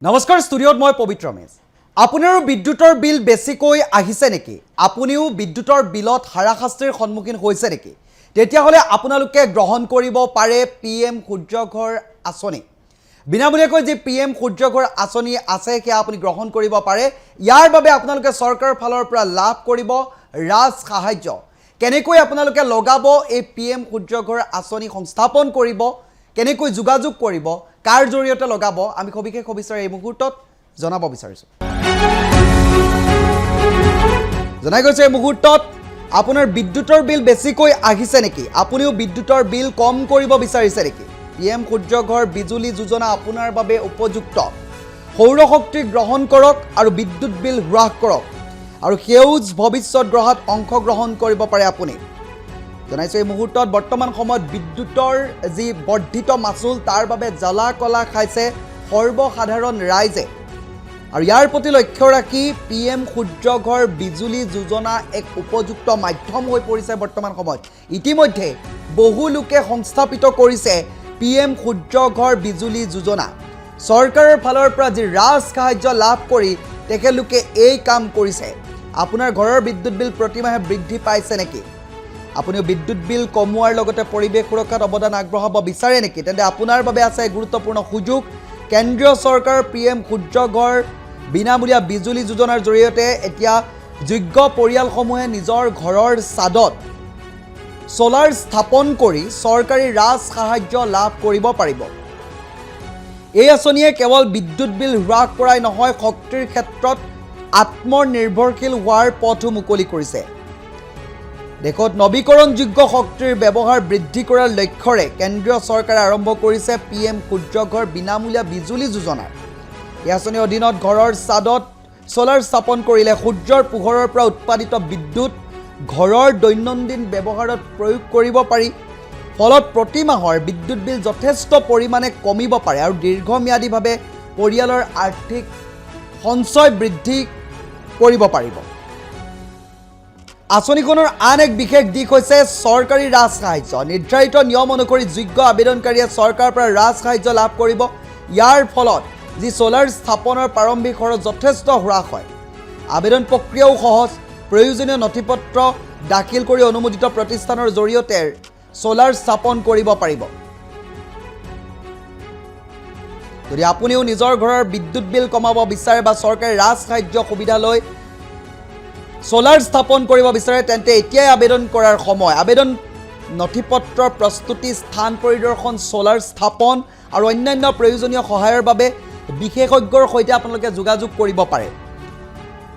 নমস্কাৰ ষ্টুডিঅ'ত মই পবিত্ৰ মেশ আপোনাৰো বিদ্যুতৰ বিল বেছিকৈ আহিছে নেকি আপুনিও বিদ্যুতৰ বিলত হাৰাশাস্তিৰ সন্মুখীন হৈছে নেকি তেতিয়াহলে আপোনালোকে গ্ৰহণ কৰিব পাৰে পিএম সূৰ্যঘৰ আঁচনি বিনামূলীয়াকৈ যে পিএম সূৰ্যঘৰ আঁচনি আছে কি আপুনি গ্ৰহণ কৰিব পাৰে ইয়াৰ বাবে আপোনালোকে চৰকাৰৰ ফালৰ পৰা লাভ কৰিব ৰাজ সাহায্য কেনেকৈ আপোনালোকে লগাব এই পিএম সূৰ্যঘৰ আঁচনি সংস্থাপন কৰিব কেনেকৈ যোগাযোগ কৰিব কাৰ জৰিয়তে লগাব আমি সবিশেষ বিচাৰি এই মুহূৰ্তত জনাব বিচাৰিছো জনাই গৈছে এই মুহূৰ্তত আপোনাৰ বিদ্যুতৰ বিল বেছিকৈ আহিছে নেকি আপুনিও বিদ্যুতৰ বিল কম কৰিব বিচাৰিছে নেকি পিএম সূৰ্যঘৰ বিজুলী যোজনা আপোনাৰ বাবে উপযুক্ত সৌৰ শক্তি গ্ৰহণ কৰক আৰু বিদ্যুৎ বিল হ্ৰাস কৰক আৰু সেউজ ভৱিষ্যত গ্ৰহত অংশগ্ৰহণ কৰিব পাৰে আপুনি জনাইছো এই মুহূৰ্তত বৰ্তমান সময়ত বিদ্যুতৰ যি বৰ্ধিত মাচুল তাৰ বাবে জ্বালা কলা খাইছে সৰ্বসাধাৰণ ৰাইজে আৰু ইয়াৰ প্ৰতি লক্ষ্য ৰাখি পিএম সূৰ্যঘৰ বিজুলী যোজনা এক উপযুক্ত মাধ্যম হৈ পৰিছে বৰ্তমান সময়ত ইতিমধ্যে বহু লোকে সংস্থাপিত কৰিছে পিএম সূৰ্যঘৰ বিজুলী যোজনা চৰকাৰৰ ফালৰ পৰা যি ৰাজ সাহায্য লাভ কৰি তেখেতলোকে এই কাম কৰিছে আপোনাৰ ঘৰৰ বিদ্যুৎ বিল প্ৰতিমাহে বৃদ্ধি পাইছে নেকি আপুনিও বিদ্যুৎ বিল কমোৱাৰ লগতে পৰিৱেশ সুৰক্ষাত অৱদান আগবঢ়াব বিচাৰে নেকি তেন্তে আপোনাৰ বাবে আছে গুৰুত্বপূৰ্ণ সুযোগ কেন্দ্ৰীয় চৰকাৰৰ পিএম সূৰ্যঘৰ বিনামূলীয়া বিজুলী যোজনাৰ জৰিয়তে এতিয়া যোগ্য পৰিয়ালসমূহে নিজৰ ঘৰৰ ছাদত সোলাৰ স্থাপন কৰি চৰকাৰী ৰাজ সাহায্য লাভ কৰিব পাৰিব এই আঁচনিয়ে কেৱল বিদ্যুৎ বিল হ্ৰাস কৰাই নহয় শক্তিৰ ক্ষেত্ৰত আত্মনিৰ্ভৰশীল হোৱাৰ পথো মুকলি কৰিছে দেখত নৱীকৰণযোগ্য শক্তিৰ ব্যৱহাৰ বৃদ্ধি কৰাৰ লক্ষ্যৰে কেন্দ্ৰীয় চৰকাৰে আৰম্ভ কৰিছে পিএম সূৰ্যঘৰ বিনামূলীয়া বিজুলী যোজনা এই আঁচনিৰ অধীনত ঘৰৰ ছাদত সোলাৰ স্থাপন কৰিলে সূৰ্যৰ পোহৰৰ পৰা উৎপাদিত বিদ্যুৎ ঘৰৰ দৈনন্দিন ব্যৱহাৰত প্ৰয়োগ কৰিব পাৰি ফলত প্ৰতি মাহৰ বিদ্যুৎ বিল যথেষ্ট পৰিমাণে কমিব পাৰে আৰু দীৰ্ঘম্যাদীভাৱে পৰিয়ালৰ আৰ্থিক সঞ্চয় বৃদ্ধি কৰিব পাৰিব আঁচনিখনৰ আন এক বিশেষ দিশ হৈছে চৰকাৰী ৰাজ সাহায্য নিৰ্ধাৰিত নিয়ম অনুসৰি যোগ্য আবেদনকাৰীয়ে চৰকাৰৰ পৰা ৰাজ সাহায্য লাভ কৰিব ইয়াৰ ফলত যি সোলাৰ স্থাপনৰ প্ৰাৰম্ভিক খৰচ যথেষ্ট হ্ৰাস হয় আবেদন প্ৰক্ৰিয়াও সহজ প্ৰয়োজনীয় নথিপত্ৰ দাখিল কৰি অনুমোদিত প্ৰতিষ্ঠানৰ জৰিয়তে সোলাৰ স্থাপন কৰিব পাৰিব যদি আপুনিও নিজৰ ঘৰৰ বিদ্যুৎ বিল কমাব বিচাৰে বা চৰকাৰী ৰাজ সাহায্য সুবিধা লৈ সোলাৰ স্থাপন কৰিব বিচাৰে তেন্তে এতিয়াই আবেদন কৰাৰ সময় আবেদন নথিপত্ৰৰ প্ৰস্তুতি স্থান পৰিদৰ্শন সোলাৰ স্থাপন আৰু অন্যান্য প্ৰয়োজনীয় সহায়ৰ বাবে বিশেষজ্ঞৰ সৈতে আপোনালোকে যোগাযোগ কৰিব পাৰে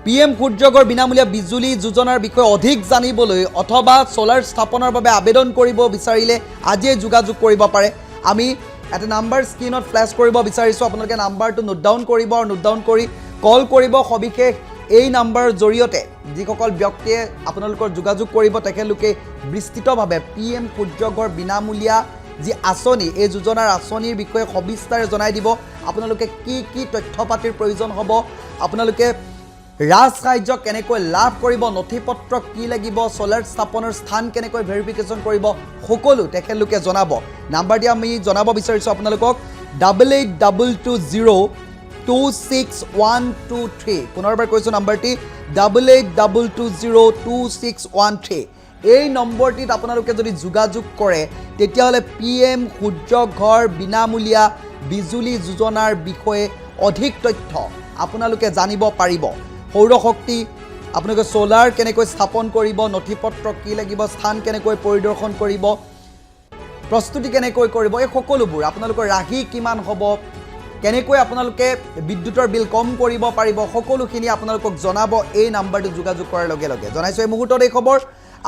পিএম সূৰ্যঘৰ বিনামূলীয়া বিজুলী যোজনাৰ বিষয়ে অধিক জানিবলৈ অথবা সোলাৰ স্থাপনৰ বাবে আবেদন কৰিব বিচাৰিলে আজিয়ে যোগাযোগ কৰিব পাৰে আমি এটা নাম্বাৰ স্ক্ৰীনত ফ্লেশ কৰিব বিচাৰিছোঁ আপোনালোকে নাম্বাৰটো নোট ডাউন কৰিব আৰু নোট ডাউন কৰি কল কৰিব সবিশেষ এই নাম্বাৰৰ জৰিয়তে যিসকল ব্যক্তিয়ে আপোনালোকৰ যোগাযোগ কৰিব তেখেতলোকে বিস্তৃতভাৱে পিএম সূৰ্যঘৰ বিনামূলীয়া যি আঁচনি এই যোজনাৰ আঁচনিৰ বিষয়ে সবিস্তাৰে জনাই দিব আপোনালোকে কি তথ্য পাতিৰ প্ৰয়োজন হ'ব আপোনালোকে ৰাজ সাহায্য কেনেকৈ লাভ কৰিব নথিপত্ৰ কি লাগিব সোলাৰ স্থাপনৰ স্থান কেনেকৈ ভেৰিফিকেশ্যন কৰিব সকলো তেখেতলোকে জনাব নাম্বাৰটি আমি জনাব বিচাৰিছোঁ আপোনালোকক 8822026123 পুনৰবাৰ কৈছোঁ নাম্বাৰটি 8822026123 এই নম্বৰটিত আপোনালোকে যদি যোগাযোগ কৰে তেতিয়াহ'লে পিএম সূৰ্যঘৰ বিনামূলীয়া বিজুলী যোজনাৰ বিষয়ে অধিক তথ্য আপোনালোকে জানিব পাৰিব সৌৰ শক্তি আপোনালোকে সোলাৰ কেনেকৈ স্থাপন কৰিব নথিপত্ৰ কি লাগিব স্থান কেনেকৈ পৰিদৰ্শন কৰিব প্ৰস্তুতি কেনেকৈ কৰিব এই সকলোবোৰ আপোনালোকৰ ৰাহি কিমান হ'ব কেনেকৈ আপোনালোকে বিদ্যুতৰ বিল কম কৰিব পাৰিব সকলোখিনি আপোনালোকক জনাব এই নাম্বাৰটো যোগাযোগ কৰাৰ লগে লগে জনাইছো এই মুহূৰ্তত এই খবৰ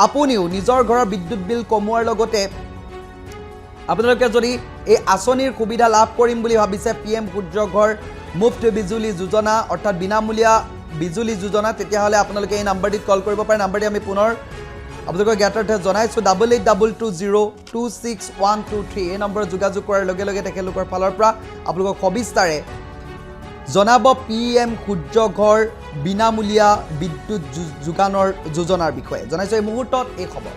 আপুনিও নিজৰ ঘৰৰ বিদ্যুৎ বিল কমোৱাৰ লগতে আপোনালোকে যদি এই আঁচনিৰ সুবিধা লাভ কৰিম বুলি ভাবিছে পিএম সূৰ্যঘৰ মুফ্ত বিজুলী যোজনা অৰ্থাৎ বিনামূলীয়া বিজুলী যোজনা তেতিয়াহ'লে আপোনালোকে এই নাম্বাৰটিত কল কৰিব পাৰে নাম্বাৰটি আমি পুনৰ আপোনালোকক জ্ঞাতাৰ্থে জনাইছোঁ 8822026123 এই নম্বৰত যোগাযোগ কৰাৰ লগে লগে তেখেতলোকৰ ফালৰ পৰা আপোনালোকক সবিস্তাৰে জনাব পিএম সূৰ্যঘৰ বিনামূলীয়া বিদ্যুৎ যোগানৰ যোজনাৰ বিষয়ে জনাইছোঁ এই মুহূৰ্তত এই খবৰ